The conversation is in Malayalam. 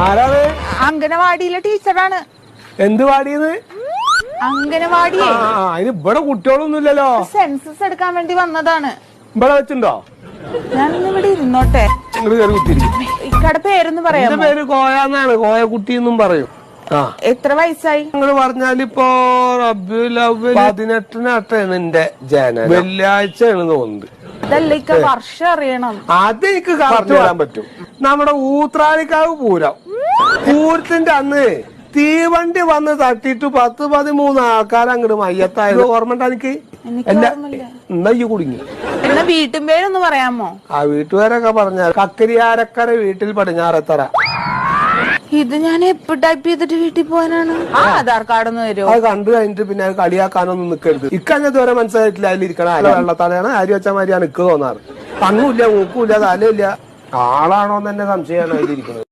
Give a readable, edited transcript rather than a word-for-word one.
ആരാണ്? അംഗനവാടിയിലെ ടീച്ചറാണ്. എന്ത് വാടിയത്? അംഗനവാടിയെ അതിന് ഇവിടെ കുട്ടികളൊന്നുമില്ലല്ലോ. സെൻസസ് എടുക്കാൻ വേണ്ടി വന്നതാണ്. ഇവിടെ വെച്ചിണ്ടോ? ഞാൻ ഇവിടെ ഇരുന്നോട്ടെ. ഇങ്ങോട്ട് കയറി കുത്തിയിരിക്കും. ഇക്കടെ പേരൊന്ന് പറയാം. എന്റെ പേര് കോയാന്നാണ്, കോയക്കുട്ടി എന്നും പറയും. എത്ര വയസ്സായി? നിങ്ങള് പറഞ്ഞാലിപ്പോ റബീഉൽ അവ്വൽ 18-നാണ് എന്റെ ജനനം. വെള്ളിയാഴ്ചയാണ് തോന്നുന്നത്. ഇതല്ല ഇക്ക വർഷം അറിയണം. അത് എനിക്ക് കറക്റ്റ് പറയാൻ പറ്റും. നമ്മുടെ ഊത്രാളിക്കാവ് പൂരം, പൂരത്തിന്റെ അന്ന് തീവണ്ടി വന്ന് തട്ടിട്ട് 10-13 ആൾക്കാർ അങ്ങോട്ട് മയ്യത്തായത് ഓർമ്മ എനിക്ക്? എന്നാ ഈ കുടുങ്ങി. എന്നാ വീട്ടും പേരൊന്ന് പറയാമോ? ആ വീട്ടുകാരൊക്കെ പറഞ്ഞ കക്കരിയാരക്കര വീട്ടിൽ പടിഞ്ഞാറത്തറ. ഇത് ഞാൻ എപ്പോ ടൈപ്പ് ചെയ്തിട്ട് വീട്ടിൽ പോകാനാണ്? ആ ആധാർ കാർഡ് ഒന്ന് തരുമോ? അത് കണ്ടു കഴിഞ്ഞിട്ട് പിന്നെ അത് കളിയാക്കാനൊന്നും നിൽക്കരുത്. ഇക്കഞ്ഞത് വരെ മനസ്സിലായിട്ടില്ല. അതിലിരിക്കണ വെള്ളത്തലയാണ്, അരി വെച്ച മാതിരിയാണ് ഇക്ക് തോന്നാറ്. കണ്ണുമില്ല, മൂക്കുമില്ല, തലയില്ല. ആളാണോന്ന് തന്നെ സംശയമാണ് അതിലിരിക്കുന്നത്.